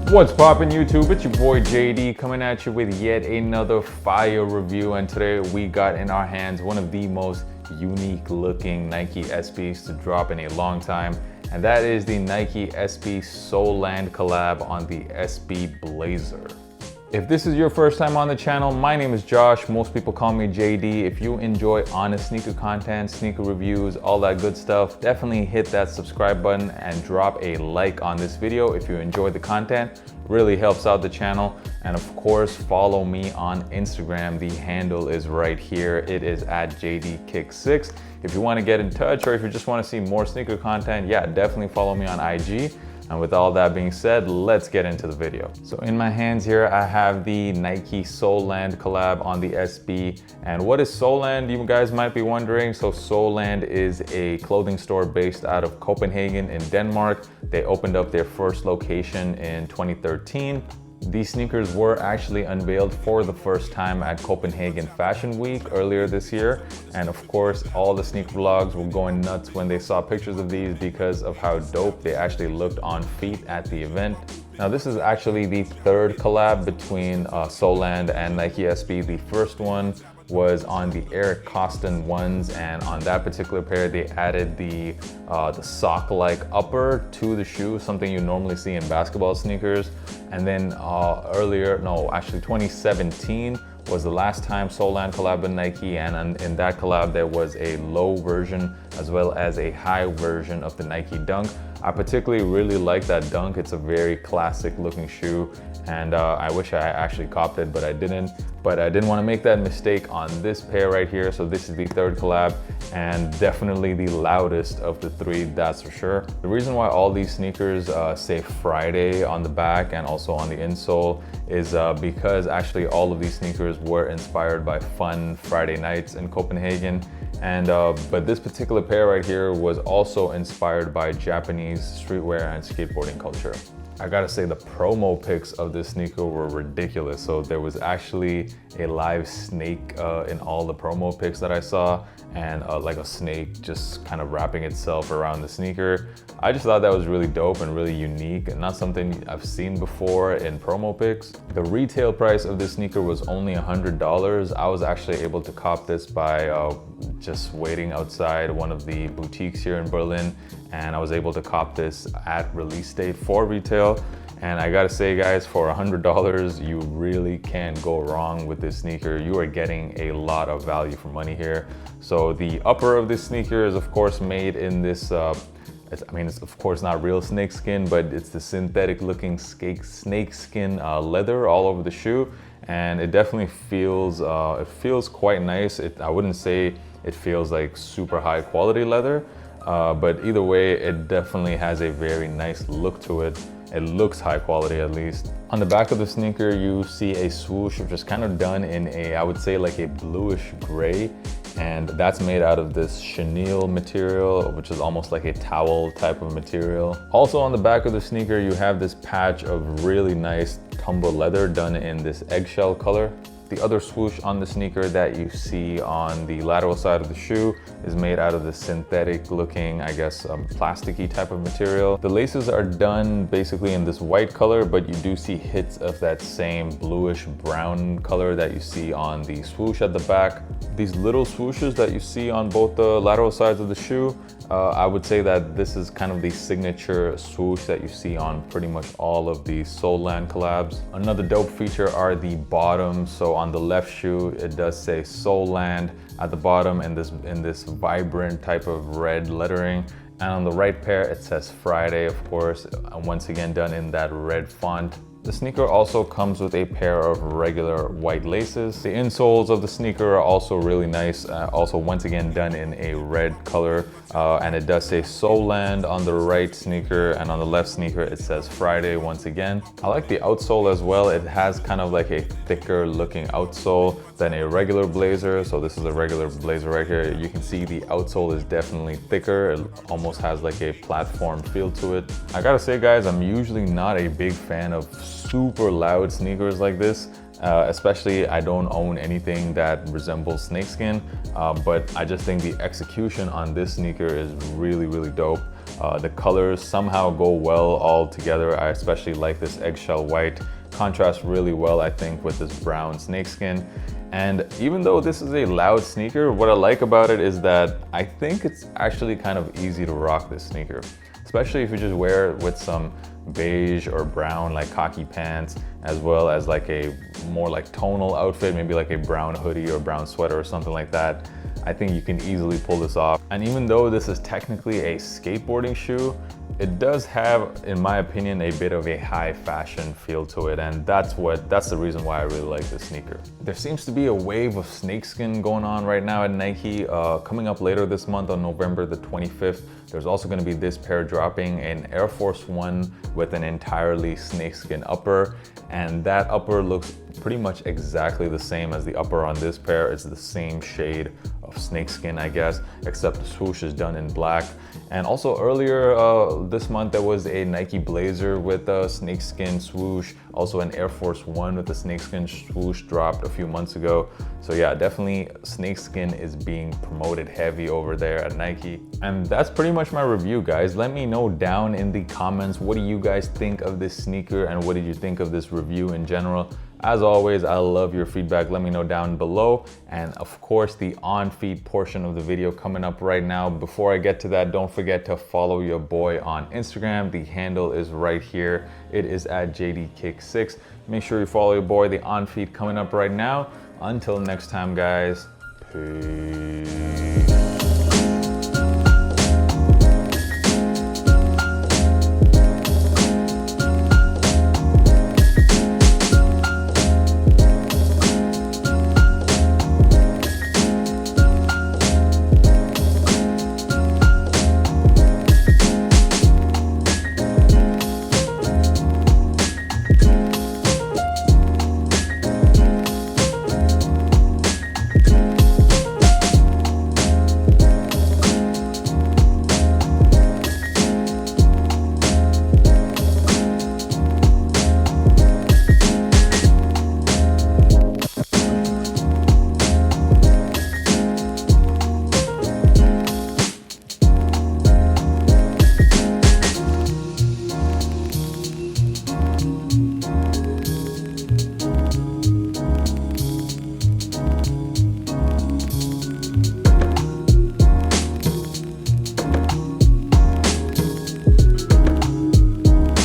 What's poppin' YouTube? It's your boy JD coming at you with yet another fire review, and today we got in our hands one of the most unique looking Nike SBs to drop in a long time, and that is the Nike SB Soulland collab on the SB Blazer. If this is your first time on the channel, my name is Josh. Most people call me JD. If you enjoy honest sneaker content, sneaker reviews, all that good stuff, definitely hit that subscribe button and drop a like on this video if you enjoy the content. Really helps out the channel. And of course, follow me on Instagram. The handle is right here. It is at jdkicks6. If you want to get in touch or if you just want to see more sneaker content, yeah, definitely follow me on IG. And with all that being said, let's get into the video. So in my hands here, I have the Nike Soulland collab on the SB. And what is Soulland? You guys might be wondering. So Soulland is a clothing store based out of Copenhagen in Denmark. They opened up their first location in 2013. These sneakers were actually unveiled for the first time at Copenhagen Fashion Week earlier this year. And of course, all the sneaker vlogs were going nuts when they saw pictures of these because of how dope they actually looked on feet at the event. Now this is actually the third collab between Soulland and Nike SB. The first one was on the Eric Costin ones, and on that particular pair they added the sock-like upper to the shoe, something you normally see in basketball sneakers. And then actually 2017 was the last time Soulland collabed with Nike, and in that collab there was a low version as well as a high version of the Nike Dunk. I particularly really like that Dunk. It's a very classic looking shoe, and I wish I actually copped it, but I didn't. But I didn't want to make that mistake on this pair right here. So this is the third collab and definitely the loudest of the three, that's for sure. The reason why all these sneakers say Friday on the back and also on the insole is because actually all of these sneakers were inspired by fun Friday nights in Copenhagen. And but this particular pair right here was also inspired by Japanese streetwear and skateboarding culture. I gotta say the promo pics of this sneaker were ridiculous. So there was actually a live snake in all the promo pics that I saw, and like a snake just kind of wrapping itself around the sneaker. I just thought that was really dope and really unique and not something I've seen before in promo pics. The retail price of this sneaker was only $100. I was actually able to cop this by just waiting outside one of the boutiques here in Berlin, and I was able to cop this at release date for retail. And I gotta say guys, for $100, you really can't go wrong with this sneaker. You are getting a lot of value for money here. So the upper of this sneaker is of course made in this, it's of course not real snakeskin, but it's the synthetic looking snakeskin leather all over the shoe. And it definitely feels, quite nice. I wouldn't say it feels like super high quality leather, but either way, it definitely has a very nice look to it. It looks high quality at least. On the back of the sneaker, you see a swoosh which is kind of done in I would say like a bluish gray. And that's made out of this chenille material, which is almost like a towel type of material. Also on the back of the sneaker, you have this patch of really nice tumble leather done in this eggshell color. The other swoosh on the sneaker that you see on the lateral side of the shoe is made out of this synthetic looking, I guess, plasticky type of material. The laces are done basically in this white color, but you do see hits of that same bluish brown color that you see on the swoosh at the back. These little swooshes that you see on both the lateral sides of the shoe, I would say that this is kind of the signature swoosh that you see on pretty much all of the Soulland collabs. Another dope feature are the bottoms. So on the left shoe, it does say Soulland at the bottom in this vibrant type of red lettering. And on the right pair, it says Friday, of course, once again done in that red font. The sneaker also comes with a pair of regular white laces. The insoles of the sneaker are also really nice, also once again done in a red color. And it does say Soulland on the right sneaker, and on the left sneaker it says Friday once again. I like the outsole as well. It has kind of like a thicker looking outsole than a regular blazer. So this is a regular blazer right here. You can see the outsole is definitely thicker. It almost has like a platform feel to it. I gotta say guys, I'm usually not a big fan of super loud sneakers like this. Especially I don't own anything that resembles snakeskin, but I just think the execution on this sneaker is really, really dope. The colors somehow go well all together. I especially like this eggshell white. Contrasts really well, I think, with this brown snakeskin. And even though this is a loud sneaker, what I like about it is that I think it's actually kind of easy to rock this sneaker, especially if you just wear it with some beige or brown like khaki pants, as well as like a more like tonal outfit, maybe like a brown hoodie or brown sweater or something like that. I think you can easily pull this off. And even though this is technically a skateboarding shoe, it does have, in my opinion, a bit of a high fashion feel to it, and that's the reason why I really like this sneaker. There seems to be a wave of snakeskin going on right now at Nike. Coming up later this month on November the 25th, there's also going to be this pair dropping, an Air Force One with an entirely snakeskin upper, and that upper looks pretty much exactly the same as the upper on this pair. It's the same shade of snakeskin, I guess, except the swoosh is done in black. And also earlier this month, there was a Nike Blazer with a snakeskin swoosh, also an Air Force One with a snakeskin swoosh dropped a few months ago. So yeah, definitely snakeskin is being promoted heavy over there at Nike. And that's pretty much my review, guys. Let me know down in the comments, what do you guys think of this sneaker and what did you think of this review in general? As always, I love your feedback. Let me know down below. And of course, the on-feet portion of the video coming up right now. Before I get to that, don't forget to follow your boy on Instagram. The handle is right here. It is at jdkicks6. Make sure you follow your boy. The on-feet coming up right now. Until next time, guys. Peace.